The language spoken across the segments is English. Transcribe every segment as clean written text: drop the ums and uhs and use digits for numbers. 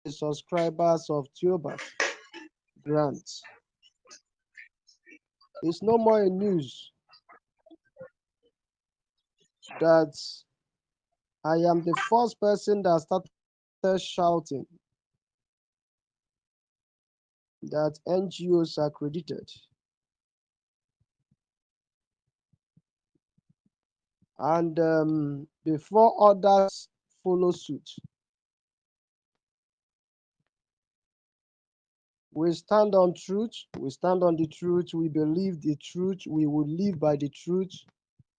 the subscribers of Theobat grant. It's no more a news that I am the first person that started shouting that NGOs are credited. And before others follow suit, we stand on truth. We stand on the truth. We believe the truth. We will live by the truth.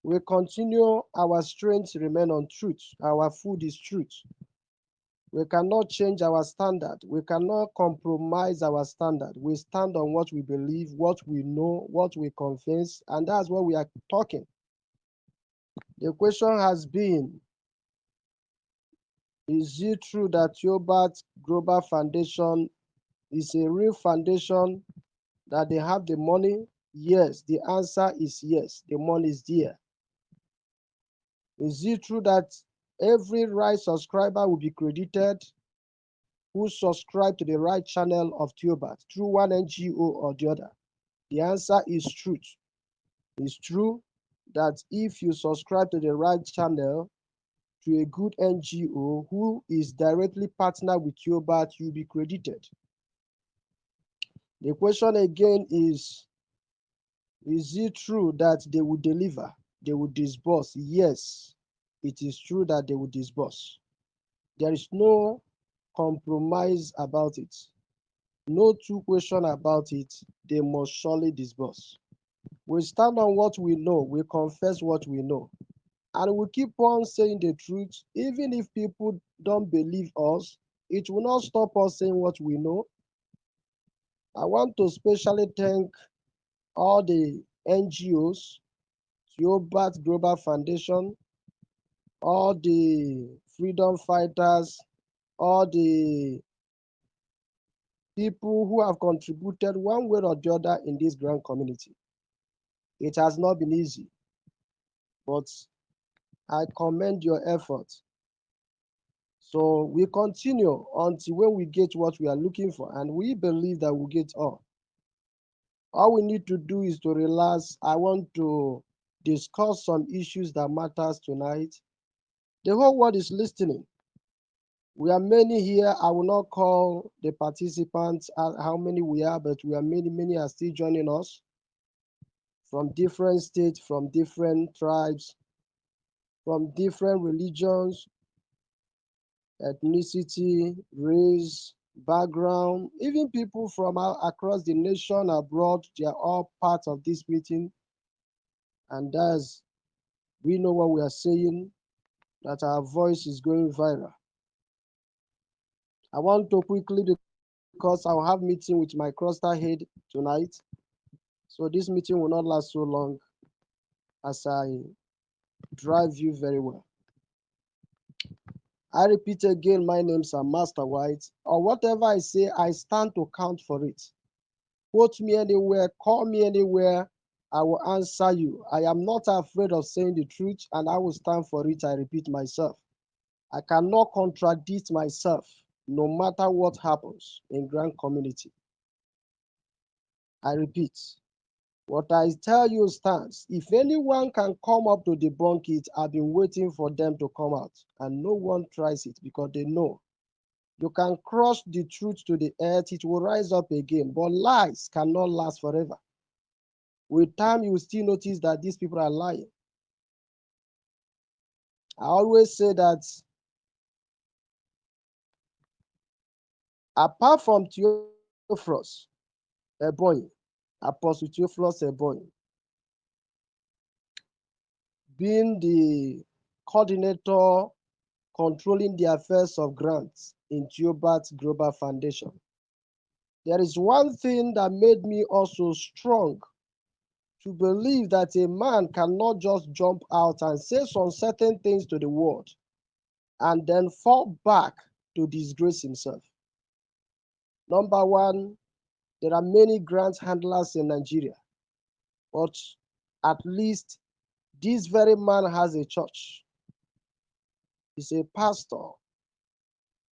We continue. Our strength remain on truth. Our food is truth. We cannot change our standard. We cannot compromise our standard. We stand on what we believe, what we know, what we confess, and that's what we are talking. The question has been, is it true that Theobat Global Foundation is a real foundation, that they have the money? Yes, the answer is yes, the money is there. Is it true that every right subscriber will be credited who subscribe to the right channel of Theobat through one NGO or the other? The answer is truth. It's true that if you subscribe to the right channel, to a good NGO who is directly partner with Theobat, you'll be credited. The question again is it true that they will deliver? They will disburse? Yes, it is true that they will disburse. There is no compromise about it. No two questions about it. They must surely disburse. We stand on what we know. We confess what we know. And we keep on saying the truth. Even if people don't believe us, it will not stop us saying what we know. I want to specially thank all the NGOs, Theobat Global Foundation, all the freedom fighters, all the people who have contributed one way or the other in this grand community. It has not been easy, but I commend your effort. So we continue until when we get what we are looking for, and we believe that we'll get all. All we need to do is to relax. I want to discuss some issues that matters tonight. The whole world is listening. We are many here. I will not call the participants how many we are, but we are many. Many are still joining us from different states, from different tribes, from different religions, ethnicity, race, background, even people from across the nation, abroad. They are all part of this meeting. And as we know what we are saying, that our voice is going viral. I want to quickly, because I'll have meeting with my cluster head tonight. So this meeting will not last so long as I drive you very well. I repeat again, my name's Master White, or whatever I say, I stand to count for it. Quote me anywhere, call me anywhere, I will answer you. I am not afraid of saying the truth, and I will stand for it. I repeat myself. I cannot contradict myself, no matter what happens in grand community. I repeat, what I tell you stands. If anyone can come up to debunk it, I've been waiting for them to come out, and no one tries it because they know you can crush the truth to the earth, it will rise up again, but lies cannot last forever. With time, you will still notice that these people are lying. I always say that apart from Theophilus Ebonyi, Apostle Theophilus Ebonyi, being the coordinator controlling the affairs of grants in Theobat Global Foundation, there is one thing that made me also strong to believe that a man cannot just jump out and say some certain things to the world and then fall back to disgrace himself. Number one, there are many grant handlers in Nigeria, but at least this very man has a church. He's a pastor.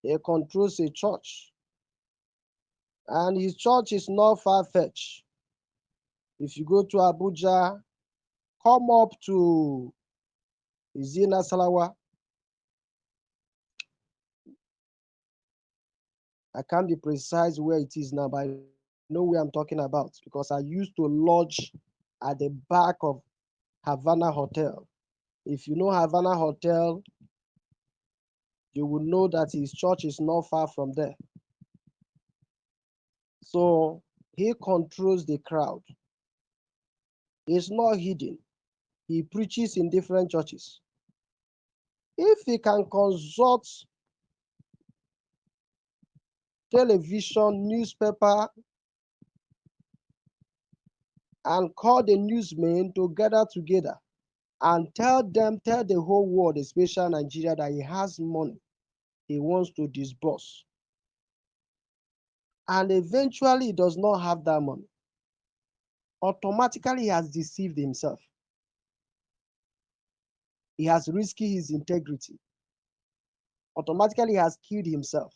He controls a church, and his church is not far-fetched. If you go to Abuja, come up to Izina Salawa. I can't be precise where it is now, but I know where I'm talking about because I used to lodge at the back of Havana Hotel. If you know Havana Hotel, you will know that his church is not far from there. So he controls the crowd. He's not hidden. He preaches in different churches. If he can consult television, newspaper, and call the newsmen to gather together and tell the whole world, especially Nigeria, that he has money he wants to disburse. And eventually he does not have that money. Automatically he has deceived himself. He has risked his integrity. Automatically he has killed himself.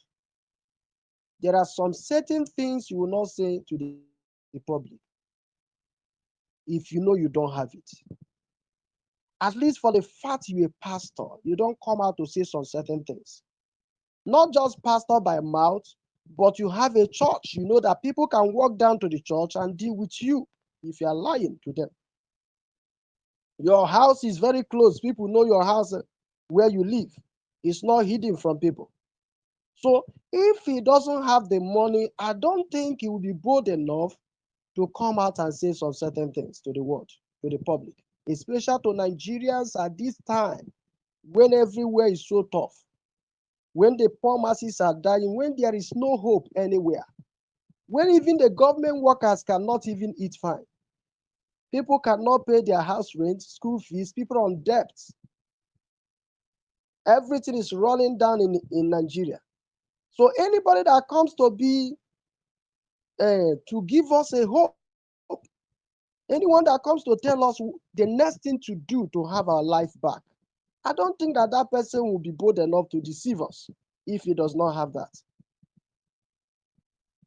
There are some certain things you will not say to the public if you know you don't have it. At least for the fact you're a pastor, you don't come out to say some certain things. Not just pastor by mouth, but you have a church. You know that people can walk down to the church and deal with you if you are lying to them. Your house is very close. People know your house where you live. It's not hidden from people. So if he doesn't have the money, I don't think he will be bold enough to come out and say some certain things to the world, to the public, especially to Nigerians at this time when everywhere is so tough, when the poor masses are dying, when there is no hope anywhere, when even the government workers cannot even eat fine. People cannot pay their house rent, school fees, people on debts. Everything is rolling down in Nigeria. So anybody that comes to give us a hope, anyone that comes to tell us the next thing to do to have our life back, I don't think that that person will be bold enough to deceive us if he does not have that.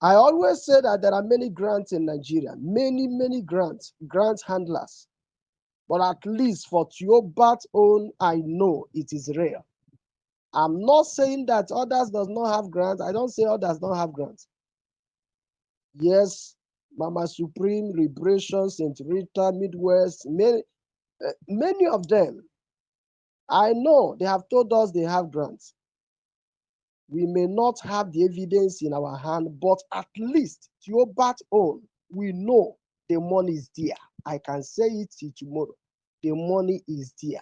I always say that there are many grants in Nigeria, many grant handlers. But at least for Tiobat's own, I know it is real. I'm not saying that others does not have grants. I don't say others don't have grants. Yes, Mama Supreme, Liberation, St. Rita, Midwest, many of them, I know they have told us they have grants. We may not have the evidence in our hand, but at least Tiobat's own, we know the money is there. I can say it till tomorrow. The money is there.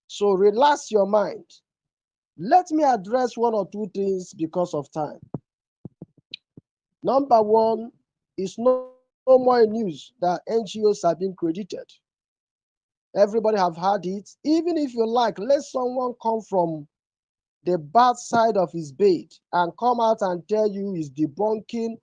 So relax your mind. Let me address one or two things because of time. Number one, it's no more news that NGOs have been credited. Everybody have heard it. Even if you like, let someone come from the bad side of his bed and come out and tell you he's debunking,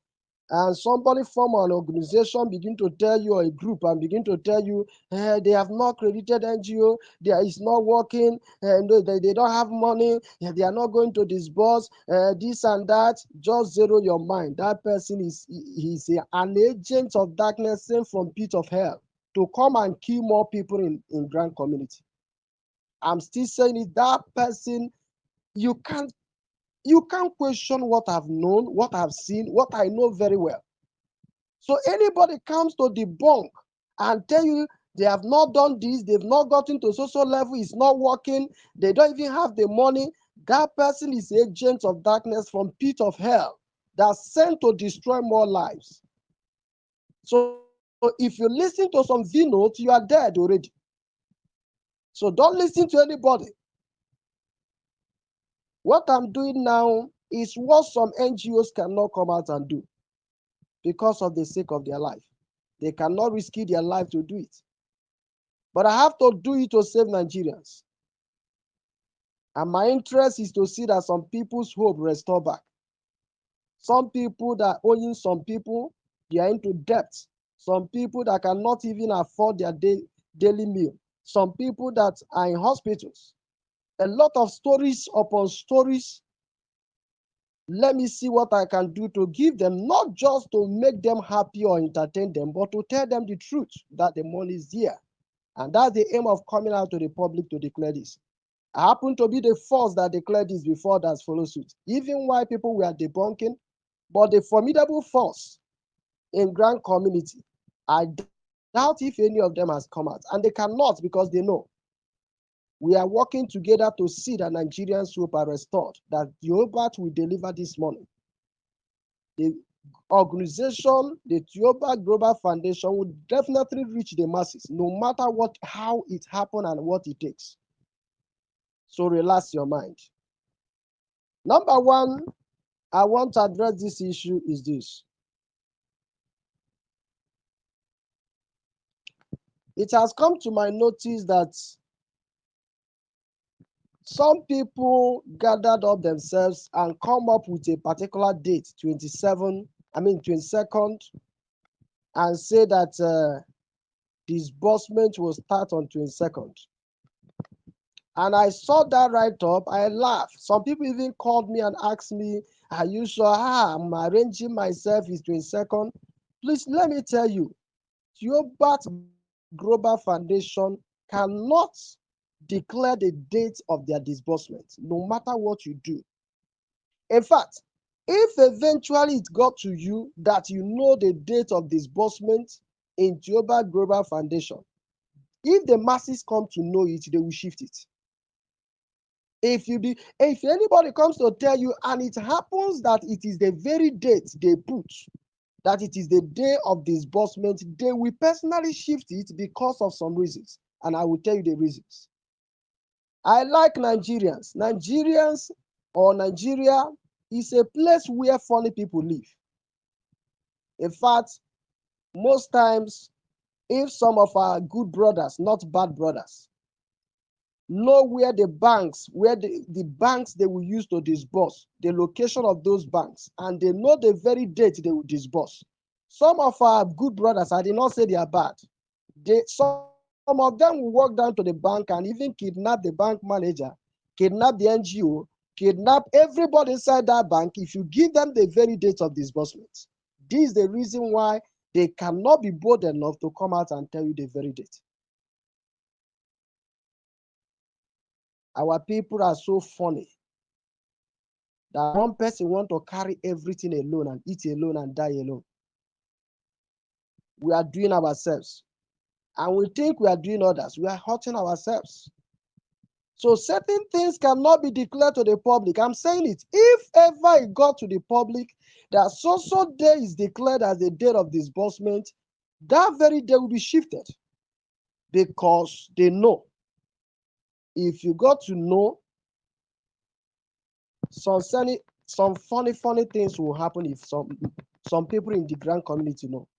and somebody from an organization begin to tell you, or a group, and begin to tell you, they have not credited NGO, there is not working, and they don't have money, they are not going to disburse, this and that. Just zero your mind. That person he's an agent of darkness sent from pit of hell to come and kill more people in grand community. I'm still saying it. That person, you can't question what I've known, what I've seen, what I know very well. So anybody comes to debunk and tell you they have not done this, they've not gotten to social level, it's not working, they don't even have the money, that person is agent of darkness from pit of hell that's sent to destroy more lives. So if you listen to some V notes, you are dead already. So don't listen to anybody. What I'm doing now is what some NGOs cannot come out and do because of the sake of their life. They cannot risk their life to do it. But I have to do it to save Nigerians. And my interest is to see that some people's hope restore back. Some people that owing some people, they are into debt. Some people that cannot even afford their daily meal. Some people that are in hospitals. a lot of stories upon stories. Let me see what I can do to give them, not just to make them happy or entertain them, but to tell them the truth that the money is there. And that's the aim of coming out to the public to declare this. I happen to be the first that declared this before that follow suit, even while people were debunking. But the formidable force in Grand Community, I doubt if any of them has come out. And they cannot, because they know we are working together to see that Nigerian soup are restored, that Jehovah will deliver this money. The organization, the Jehovah Global Foundation, will definitely reach the masses, no matter how it happened and what it takes. So relax your mind. Number one, I want to address this issue is this. It has come to my notice that some people gathered up themselves and come up with a particular date, 22nd, and say that disbursement will start on 22nd. And I saw that write-up, I laughed. Some people even called me and asked me, are you sure? I'm arranging myself is 22nd. Please, let me tell you, Jehovah Global Foundation cannot declare the date of their disbursement, no matter what you do. In fact, if eventually it got to you that you know the date of disbursement in Jehovah Global Foundation, if the masses come to know it, they will shift it. If anybody comes to tell you and it happens that it is the very date they put, that it is the day of disbursement, they will personally shift it because of some reasons. And I will tell you the reasons. I like Nigerians. Nigeria is a place where funny people live. In fact, most times, if some of our good brothers, not bad brothers, know where the banks they will use to disburse, the location of those banks, and they know the very date they will disburse. Some of our good brothers, I did not say they are bad. Some of them will walk down to the bank and even kidnap the bank manager, kidnap the NGO, kidnap everybody inside that bank if you give them the very date of disbursement. This is the reason why they cannot be bold enough to come out and tell you the very date. Our people are so funny that one person want to carry everything alone and eat alone and die alone. We are doing ourselves. And we think we are doing others. We are hurting ourselves. So certain things cannot be declared to the public. I'm saying it. If ever it got to the public that so day is declared as the date of disbursement, that very day will be shifted. Because they know. If you got to know, some funny things will happen if some people in the Grand Community know.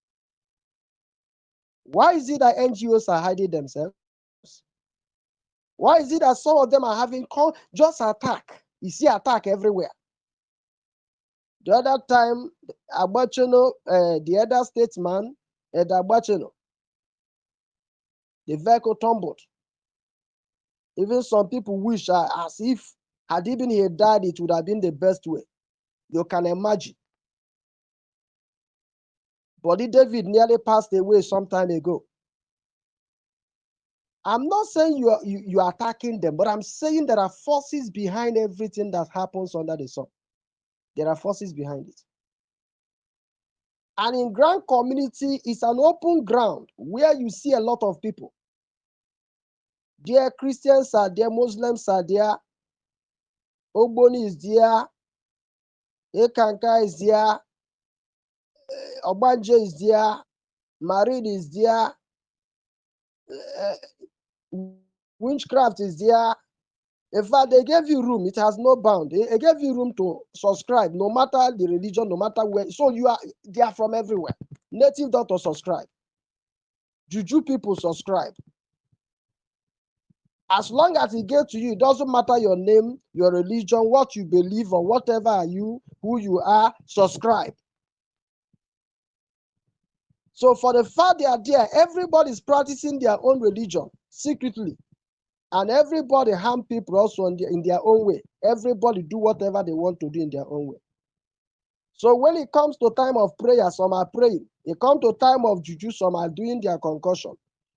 Why is it that NGOs are hiding themselves? Why is it that some of them are having just attack? You see attack everywhere. The other time, Agbacheno, the other statesman, Agbacheno, the vehicle tumbled. Even some people wish as if had even he died, it would have been the best way. You can imagine. Buddy David nearly passed away some time ago. I'm not saying you are attacking them, but I'm saying there are forces behind everything that happens under the sun. There are forces behind it. And in Grand Community, it's an open ground where you see a lot of people. There Christians are there, Muslims are there, Ogboni is there, Ekanka is there, Obanje is there, Marine is there, witchcraft is there. In fact, they gave you room. It has no bound. They gave you room to subscribe, no matter the religion, no matter where. So they are from everywhere. Native doctors subscribe. Juju people subscribe. As long as it gets to you, it doesn't matter your name, your religion, what you believe, or whatever are you, who you are, subscribe. So for the fact they are there, everybody is practicing their own religion secretly. And everybody harm people also in their own way. Everybody do whatever they want to do in their own way. So when it comes to time of prayer, some are praying. It comes to time of juju, some are doing their concussion.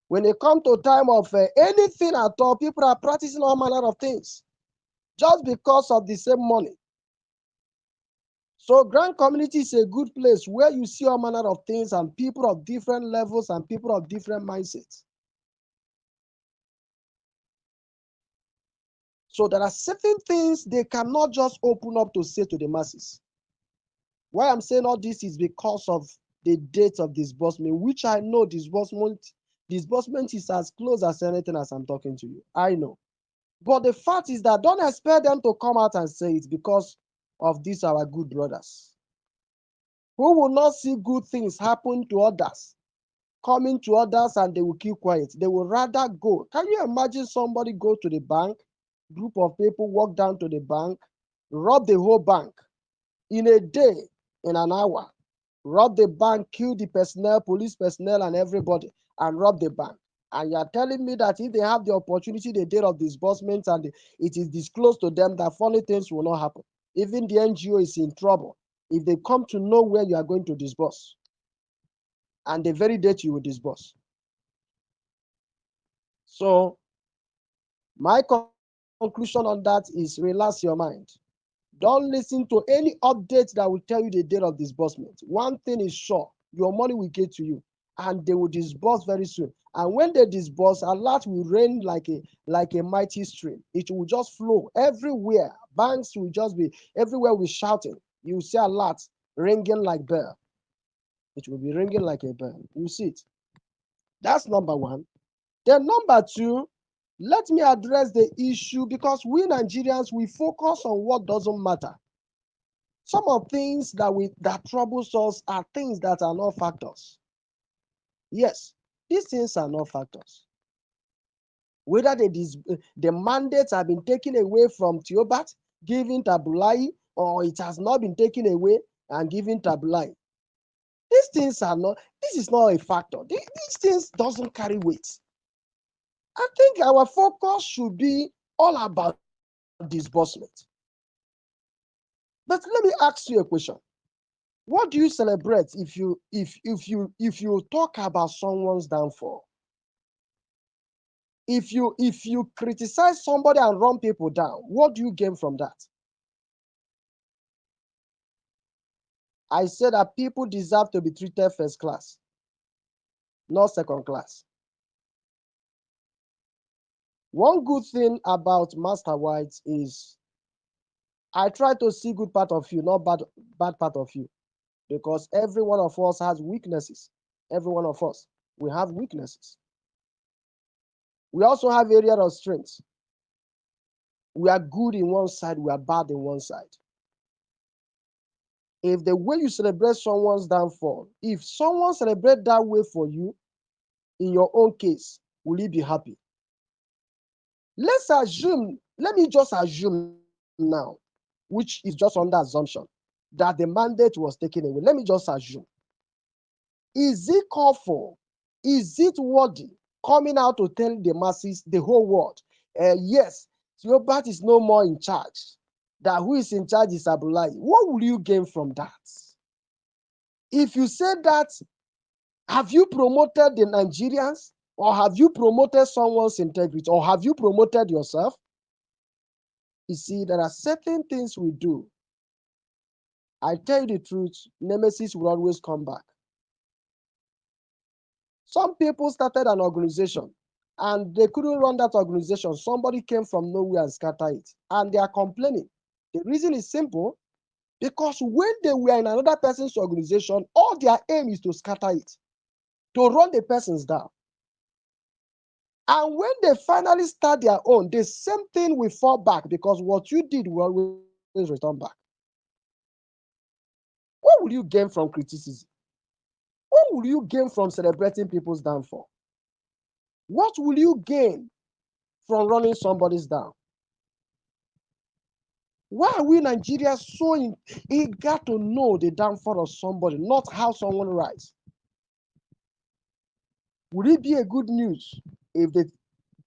When it comes to time of anything at all, people are practicing all manner of things just because of the same money. So Grand Community is a good place where you see all manner of things and people of different levels and people of different mindsets. So there are certain things they cannot just open up to say to the masses. Why I'm saying all this is because of the date of disbursement, which I know disbursement is as close as anything as I'm talking to you. I know. But the fact is that don't expect them to come out and say it because of these our good brothers who will not see good things happen to others, coming to others, and they will keep quiet. They will rather go. Can you imagine somebody go to the bank, group of people walk down to the bank, rob the whole bank in a day, in an hour, rob the bank, kill the personnel, police personnel, and everybody, and rob the bank. And you are telling me that if they have the opportunity, the date of disbursement, and it is disclosed to them, that funny things will not happen. Even the NGO is in trouble if they come to know where you are going to disburse and the very date you will disburse. So my conclusion on that is relax your mind. Don't listen to any update that will tell you the date of disbursement. One thing is sure, your money will get to you and they will disburse very soon. And when they disburse, a lot will rain like a mighty stream. It will just flow everywhere. Banks will just be everywhere with shouting. You see a lot ringing like bell. It will be ringing like a bell. You see it. That's number one. Then number two, let me address the issue because we Nigerians, we focus on what doesn't matter. Some of things that troubles us are things that are not factors. Yes, these things are not factors. Whether the mandates have been taken away from Theobat, given Tabulai, or it has not been taken away and given Tabulai. These things are not, this is not a factor. These things doesn't carry weight. I think our focus should be all about disbursement. But let me ask you a question. What do you celebrate if you talk about someone's downfall? If you criticize somebody and run people down, what do you gain from that? I said that people deserve to be treated first class, not second class. One good thing about Master White is I try to see good part of you, not bad part of you. Because every one of us has weaknesses. Every one of us, we have weaknesses. We also have areas of strength. We are good in one side, we are bad in one side. If the way you celebrate someone's downfall, if someone celebrate that way for you, in your own case, will you be happy? Let me just assume now, which is just under assumption, that the mandate was taken away. Let me just assume. Is it called for? Is it worthy coming out to tell the masses, the whole world, yes, Theobat is no more in charge? That who is in charge is Abdullahi. What will you gain from that? If you say that, have you promoted the Nigerians? Or have you promoted someone's integrity? Or have you promoted yourself? You see, there are certain things we do. I tell you the truth, nemesis will always come back. Some people started an organization and they couldn't run that organization. Somebody came from nowhere and scattered it. And they are complaining. The reason is simple. Because when they were in another person's organization, all their aim is to scatter it, to run the persons down. And when they finally start their own, the same thing will fall back because what you did will always return back. What will you gain from criticism? What will you gain from celebrating people's downfall? What will you gain from running somebody's down? Why are we Nigerians so eager to know the downfall of somebody, not how someone rise? Would it be a good news if the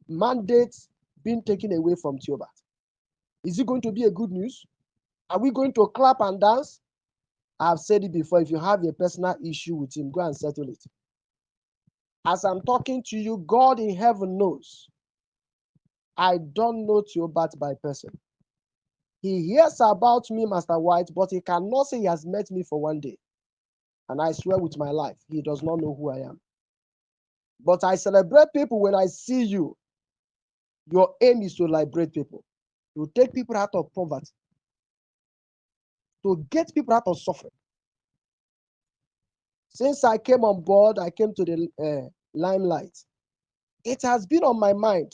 mandate being taken away from Theobald? Is it going to be a good news? Are we going to clap and dance? I've said it before. If you have a personal issue with him, go and settle it. As I'm talking to you, God in heaven knows. I don't know Theobald by person. He hears about me, Master White, but he cannot say he has met me for one day. And I swear with my life, he does not know who I am. But I celebrate people when I see you. Your aim is to liberate people, to take people out of poverty, to get people out of suffering. Since I came on board, I came to the limelight. It has been on my mind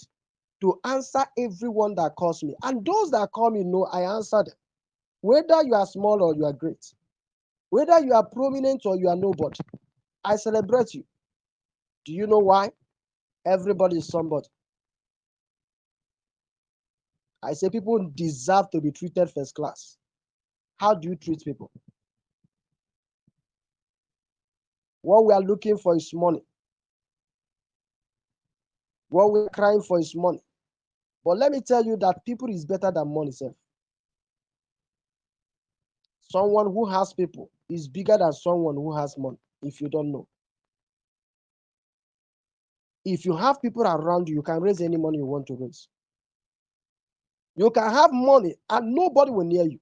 to answer everyone that calls me. And those that call me know I answer them. Whether you are small or you are great, whether you are prominent or you are nobody, I celebrate you. Do you know why? Everybody is somebody. I say people deserve to be treated first class. How do you treat people? What we are looking for is money. What we're crying for is money. But let me tell you that people is better than money itself. Someone who has people is bigger than someone who has money, if you don't know. If you have people around you, you can raise any money you want to raise. You can have money and nobody will near you.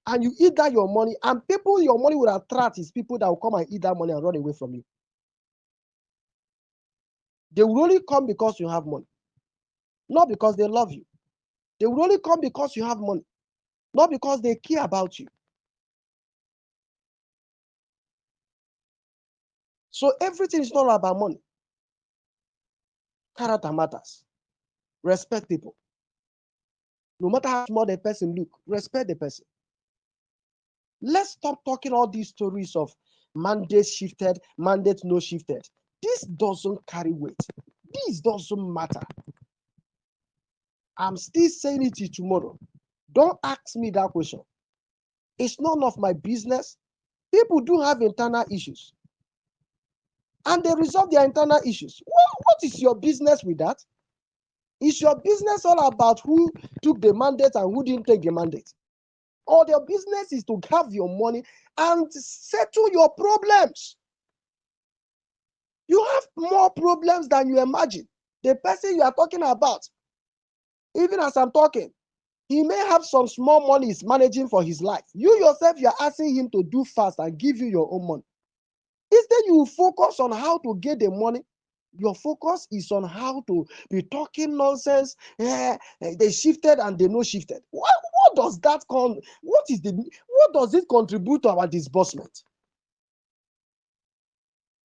And you eat that your money, and people your money will attract is people that will come and eat that money and run away from you. They will only come because you have money, not because they love you. They will only come because you have money, not because they care about you. So everything is not about money. Character matters. Respect people. No matter how small the person look, respect the person. Let's stop talking all these stories of mandate shifted, mandate no shifted. This doesn't carry weight. This doesn't matter. I'm still saying it to you tomorrow. Don't ask me that question. It's none of my business. People do have internal issues. And they resolve their internal issues. What is your business with that? Is your business all about who took the mandate and who didn't take the mandate? Or their business is to have your money and settle your problems? You have more problems than you imagine. The person you are talking about, even as I'm talking, he may have some small money he's managing for his life. You yourself, you are asking him to do fast and give you your own money. Instead, you focus on how to get the money. Your focus is on how to be talking nonsense. They shifted and they no shifted. What does that what does it contribute to our disbursement?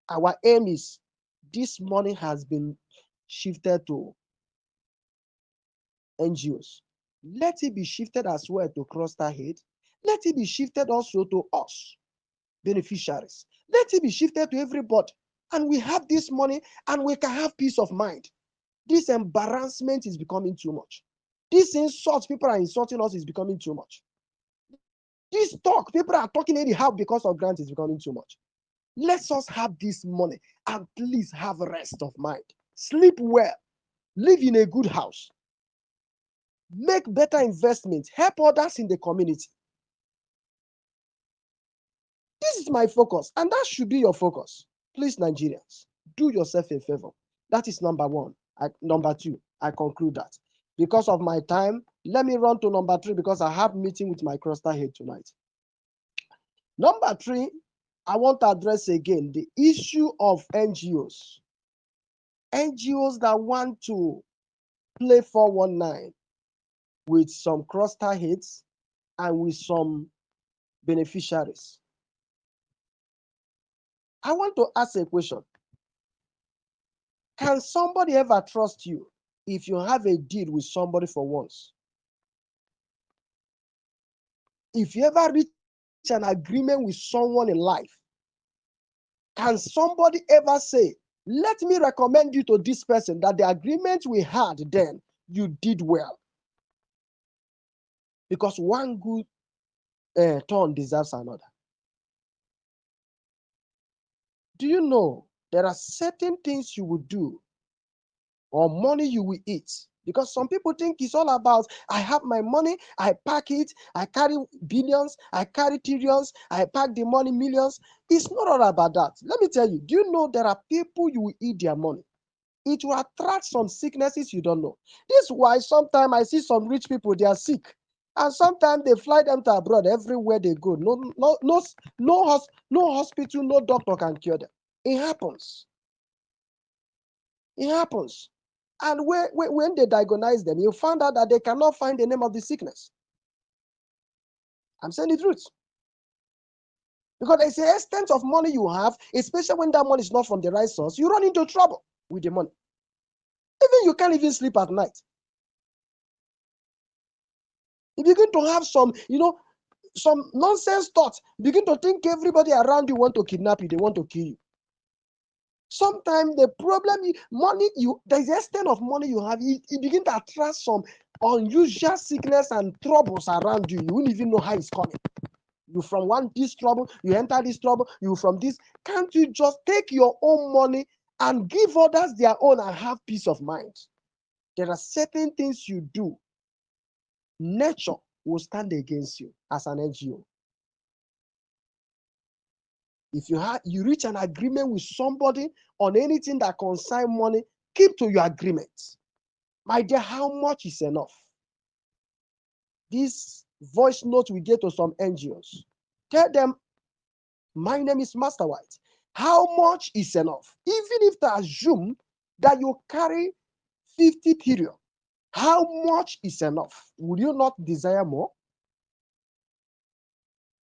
Our aim is this money has been shifted to NGOs. Let it be shifted as well to cluster head. Let it be shifted also to us, beneficiaries. Let it be shifted to everybody. And we have this money and we can have peace of mind. This embarrassment is becoming too much. This insult people are insulting us is becoming too much. This talk people are talking anyhow because of grant is becoming too much. Let us have this money and please have rest of mind. Sleep well. Live in a good house. Make better investments. Help others in the community. This is my focus, and that should be your focus. Please, Nigerians, do yourself a favor. That is number one. Number two, I conclude that. Because of my time, let me run to number three because I have meeting with my cluster head tonight. Number three, I want to address again the issue of NGOs. NGOs that want to play 419 with some cluster heads and with some beneficiaries. I want to ask a question. Can somebody ever trust you if you have a deal with somebody for once? If you ever reach an agreement with someone in life, can somebody ever say, let me recommend you to this person that the agreement we had then, you did well? Because one good turn deserves another. Do you know there are certain things you would do or money you will eat. Because some people think it's all about, I have my money, I pack it, I carry billions, I carry trillions, I pack the money millions. It's not all about that. Let me tell you, do you know there are people you will eat their money? It will attract some sicknesses you don't know. This is why sometimes I see some rich people, they are sick. And sometimes they fly them to abroad everywhere they go. No hospital, no doctor can cure them. It happens. It happens. And when they diagnose them, you find out that they cannot find the name of the sickness. I'm saying the truth. Because there's an extent of money you have, especially when that money is not from the right source, you run into trouble with the money. Even you can't even sleep at night. You begin to have some nonsense thoughts. You begin to think everybody around you want to kidnap you, they want to kill you. Sometimes the problem, there's the extent of money you have, it begin to attract some unusual sickness and troubles around you. You won't even know how it's coming. You from this trouble, you enter this trouble, you from this. Can't you just take your own money and give others their own and have peace of mind? There are certain things you do. Nature will stand against you as an NGO. If you reach an agreement with somebody on anything that concerns money, keep to your agreement. My dear, how much is enough? This voice note we get to some NGOs. Tell them, my name is Master White. How much is enough? Even if they assume that you carry 50 trillion, how much is enough? Would you not desire more?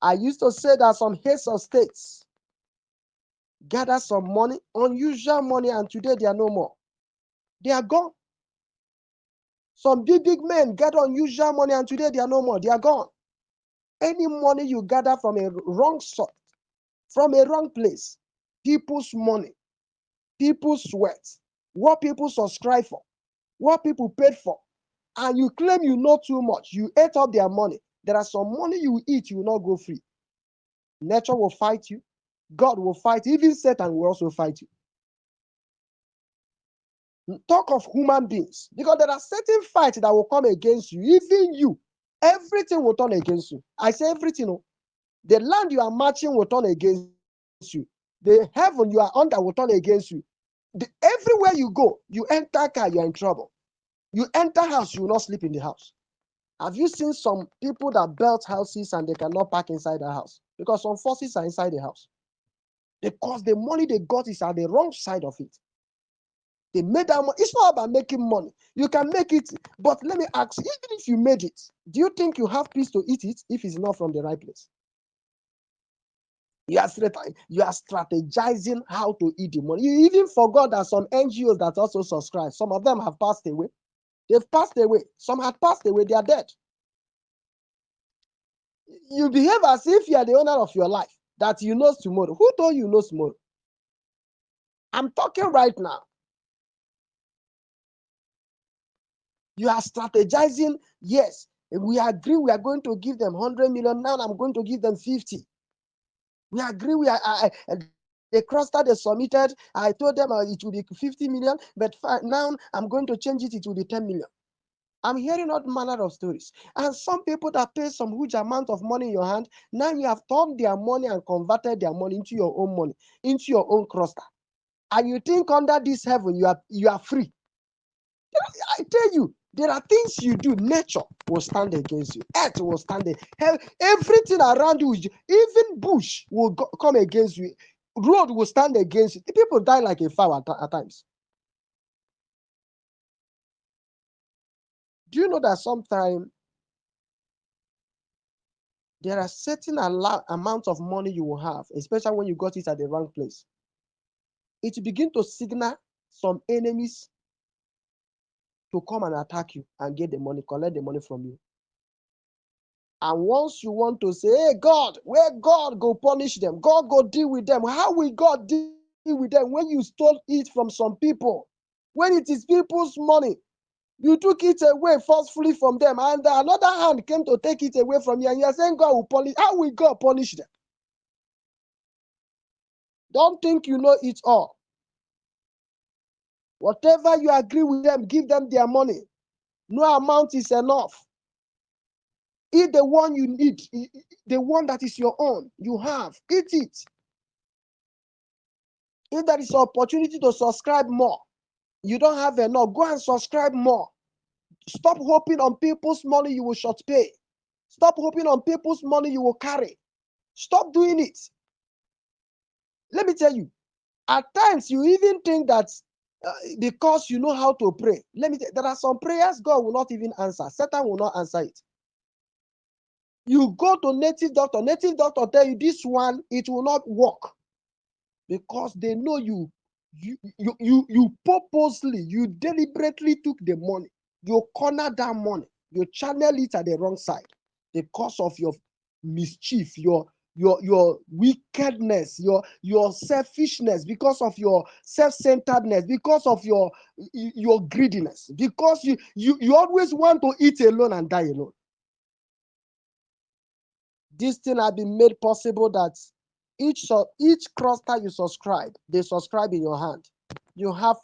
I used to say that some heads of states gather some money, unusual money, and today they are no more. They are gone. Some big men gather unusual money, and today they are no more. They are gone. Any money you gather from a wrong sort, from a wrong place, people's money, people's sweat, what people subscribe for, what people paid for, and you claim you know too much, you ate up their money. There are some money you eat, you will not go free. Nature will fight you. God will fight you. Even Satan will also fight you. Talk of human beings, because there are certain fights that will come against you. Even you, everything will turn against you. I say everything. The land you are marching will turn against you. The heaven you are under will turn against you. Everywhere you go, you enter car, you are in trouble. You enter house, you will not sleep in the house. Have you seen some people that built houses and they cannot park inside the house? Because some forces are inside the house. Because the money they got is at the wrong side of it. They made that money. It's not about making money. You can make it, but let me ask, even if you made it, do you think you have peace to eat it if it's not from the right place? You are strategizing how to eat the money. You even forgot that some NGOs that also subscribe, some of them have passed away. They've passed away. Some had passed away. They are dead. You behave as if you are the owner of your life, that you know tomorrow. Who told you know tomorrow? I'm talking right now. You are strategizing. Yes, we agree we are going to give them 100 million. Now I'm going to give them 50. We agree. They crossed out, they submitted. I told them it will be 50 million, but now I'm going to change it. It will be 10 million. I'm hearing all manner of stories. And some people that pay some huge amount of money in your hand, now you have turned their money and converted their money into your own money, into your own cluster. And you think under this heaven you are free. I tell you, there are things you do, nature will stand against you. Earth will stand against everything around you, even bush will come against you. Road will stand against you. People die like a fowl at times. Do you know that sometimes there are certain amounts of money you will have, especially when you got it at the wrong place? It will begin to signal some enemies to come and attack you and get the money, collect the money from you. And once you want to say, hey, God, where God go punish them, God go deal with them. How will God deal with them when you stole it from some people? When it is people's money, you took it away forcefully from them, and another hand came to take it away from you, and you are saying God will punish. How will God punish them? Don't think you know it all. Whatever you agree with them, give them their money. No amount is enough. Eat the one you need, the one that is your own, you have, eat it. If there is an opportunity to subscribe more, you don't have enough, go and subscribe more. Stop hoping on people's money you will short pay. Stop hoping on people's money you will carry. Stop doing it. Let me tell you, at times you even think that because you know how to pray. Let me tell you, there are some prayers God will not even answer. Satan will not answer it. You go to native doctor tell you this one, it will not work. Because they know you purposely, you deliberately took the money, you cornered that money, you channel it at the wrong side because of your mischief, your wickedness, your selfishness, because of your self-centeredness, because of your greediness, because you always want to eat alone and die alone. This thing has been made possible that each cluster you subscribe, they subscribe in your hand. You have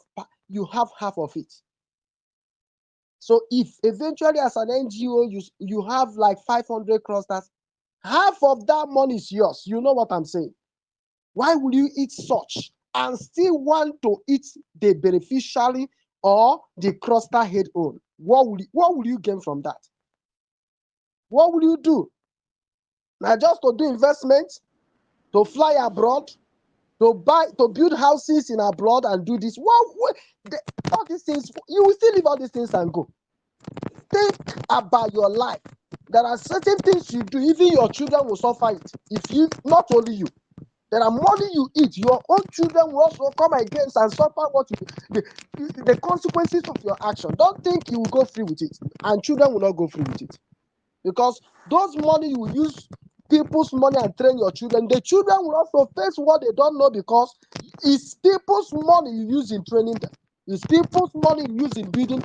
half of it. So if eventually as an NGO you have like 500 clusters, half of that money is yours. You know what I'm saying? Why will you eat such and still want to eat the beneficiary or the cluster head own? What will you gain from that? What will you do? Now just to do investment, to fly abroad, to build houses in abroad and do this. All these things, you will still leave all these things and go. Think about your life. There are certain things you do, even your children will suffer it. If you, not only you, there are money you eat, your own children will also come against and suffer what you the consequences of your action. Don't think you will go free with it, and children will not go free with it. Because those money you will use people's money and train your children, the children will also face what they don't know, because it's people's money you use in training them. It's people's money you use in building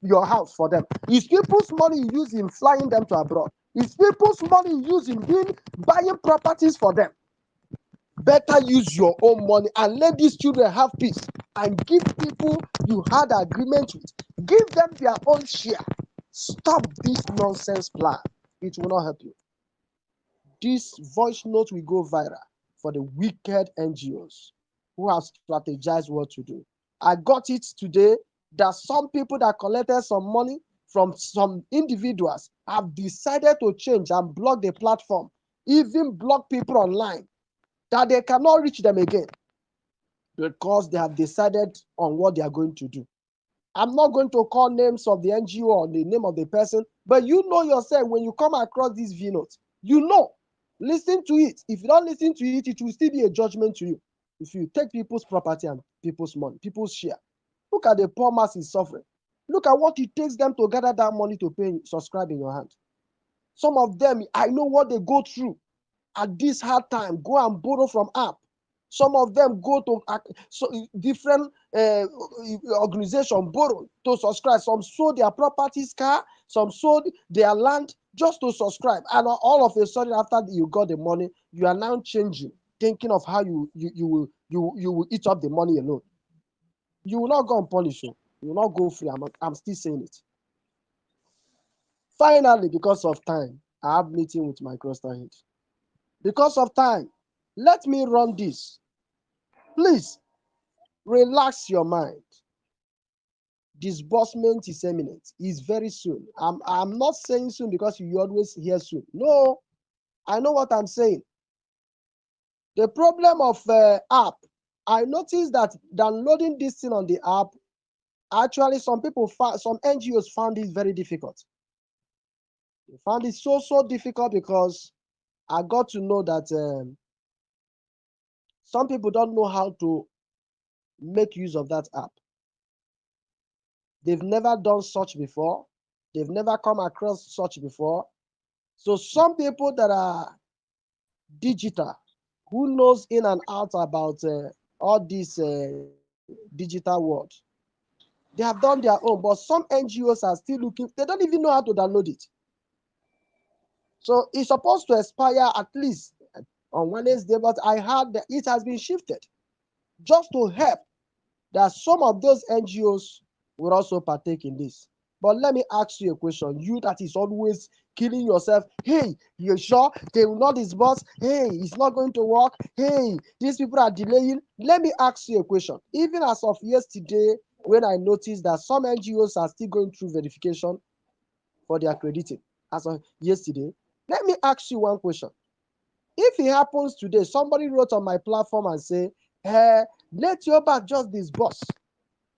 your house for them. It's people's money you use in flying them to abroad. It's people's money you use in buying properties for them. Better use your own money and let these children have peace, and give people you had agreement with, give them their own share. Stop this nonsense plan. It will not help you. This voice note will go viral for the wicked NGOs who have strategized what to do. I got it today that some people that collected some money from some individuals have decided to change and block the platform, even block people online, that they cannot reach them again, because they have decided on what they are going to do. I'm not going to call names of the NGO or the name of the person, but you know yourself when you come across this V note, you know. Listen to it. If you don't listen to it, it will still be a judgment to you. If you take people's property and people's money, people's share, look at the poor masses suffering. Look at what it takes them to gather that money to pay, subscribe in your hand. Some of them, I know what they go through at this hard time. Go and borrow from app. Some of them go to different organizations, borrow to subscribe. Some sold their properties, car. Some sold their land just to subscribe. And all of a sudden, after you got the money, you are now changing, thinking of how you will eat up the money alone. You will not go unpunished. You will not go free. I'm still saying it. Finally, because of time, I have meeting with my cluster head. Because of time, let me run this. Please, relax your mind. Disbursement is imminent. It's very soon. I'm not saying soon because you always hear soon. No, I know what I'm saying. The problem of app, I noticed that downloading this thing on the app, actually some NGOs found it very difficult. They found it so difficult because I got to know that some people don't know how to make use of that app. They've never done such before. They've never come across such before. So some people that are digital, who knows in and out about all this digital world, they have done their own. But some NGOs are still looking. They don't even know how to download it. So it's supposed to expire at least on Wednesday, but I heard that it has been shifted just to help that some of those NGOs will also partake in this. But let me ask you a question. You that is always killing yourself. Hey, you sure they will not disburse? Hey, it's not going to work. Hey, these people are delaying. Let me ask you a question. Even as of yesterday, when I noticed that some NGOs are still going through verification for their crediting, as of yesterday, let me ask you one question. If it happens today, somebody wrote on my platform and say, let your bank just disburse.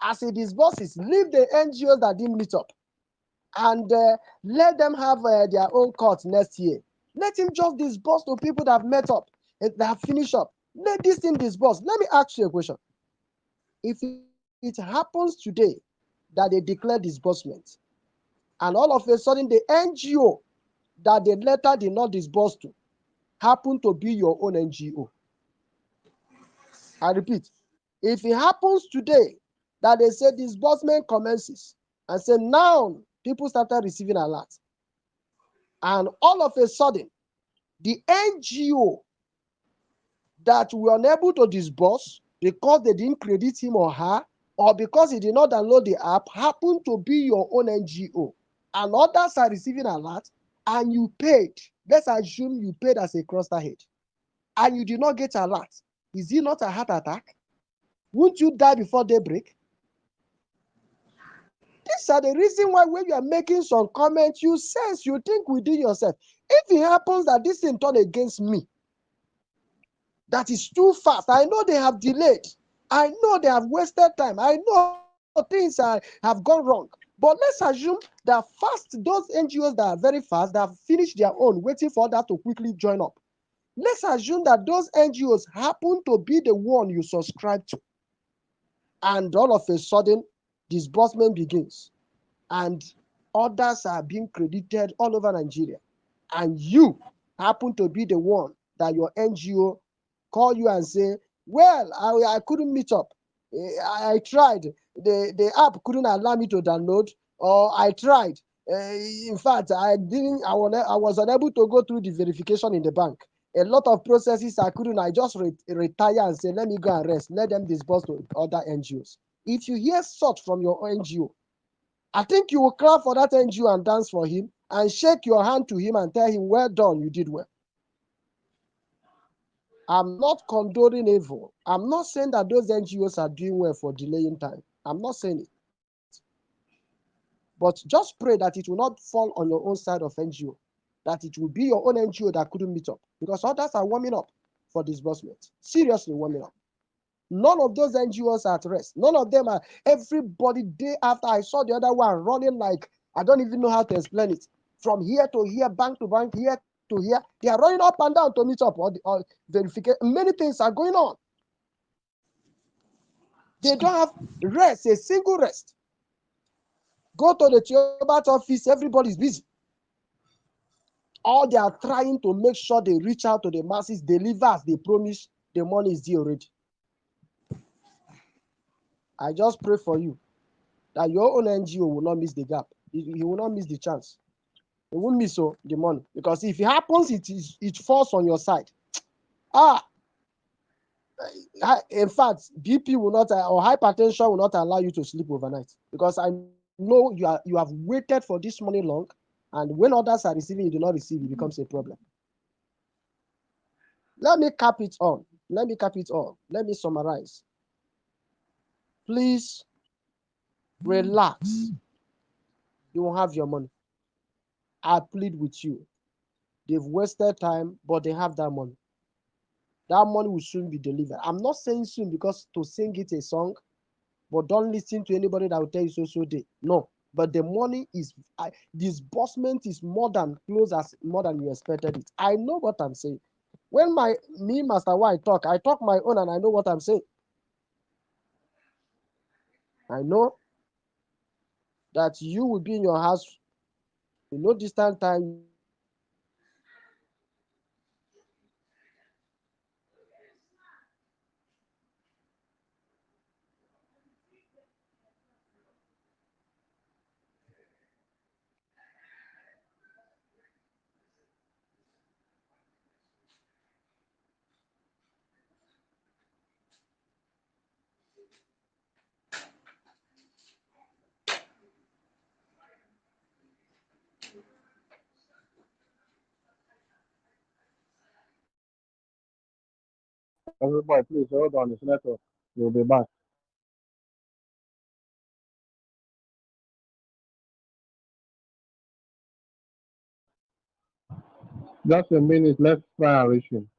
As it disburses, leave the NGOs that didn't meet up and let them have their own court next year. Let him just disburse to people that have met up, that have finished up. Let this thing disburse. Let me ask you a question. If it happens today that they declare disbursement, and all of a sudden the NGO that the letter did not disburse to happen to be your own NGO. I repeat, if it happens today that they say disbursement commences and say now people started receiving alert, and all of a sudden the NGO that were unable to disburse because they didn't credit him or her, or because he did not download the app, happen to be your own NGO, and others are receiving alert, and you paid. Let's assume you paid as a cluster head, and you did not get alert. Is it not a heart attack? Won't you die before daybreak? These are the reason why when you are making some comments, you sense, you think within yourself, if it happens that this thing turned against me, that is too fast. I know they have delayed. I know they have wasted time. I know things have gone wrong. But let's assume that fast, those NGOs that are very fast, that have finished their own, waiting for that to quickly join up. Let's assume that those NGOs happen to be the one you subscribe to. And all of a sudden, disbursement begins. And orders are being credited all over Nigeria. And you happen to be the one that your NGO call you and say, well, I couldn't meet up. I tried. The app couldn't allow me to download, or I tried. In fact, I was unable to go through the verification in the bank. A lot of processes I couldn't. I just retire and say, let me go and rest. Let them disburse to other NGOs. If you hear such from your NGO, I think you will clap for that NGO and dance for him and shake your hand to him and tell him, well done, you did well. I'm not condoning evil. I'm not saying that those NGOs are doing well for delaying time. I'm not saying it. But just pray that it will not fall on your own side of NGO, that it will be your own NGO that couldn't meet up, because others are warming up for disbursement. Seriously warming up. None of those NGOs are at rest. None of them are. Everybody, day after, I saw the other one running like, I don't even know how to explain it. From here to here, bank to bank, here to here. They are running up and down to meet up. Or verification. Many things are going on. They don't have rest, a single rest. Go to the Theobat office, everybody's busy. All they are trying to make sure they reach out to the masses, deliver as they promise, the money is there already. I just pray for you that your own NGO will not miss the gap. He will not miss the chance. He won't miss the money. Because if it happens, it falls on your side. In fact, BP will not, or hypertension will not allow you to sleep overnight. Because I know you have waited for this money long, and when others are receiving, you do not receive, it becomes a problem. Let me cap it all. Let me summarize. Please relax. You will have your money. I plead with you. They've wasted time, but they have that money. That money will soon be delivered. I'm not saying soon because to sing it a song, but don't listen to anybody that will tell you so day. No, but the money is, disbursement is more than you expected it. I know what I'm saying. When Master Y I talk my own, and I know what I'm saying. I know that you will be in your house in no distant time. You will be in your house Everybody, please hold on. It's network. We'll be back. Just a minute. Let's try and reach him.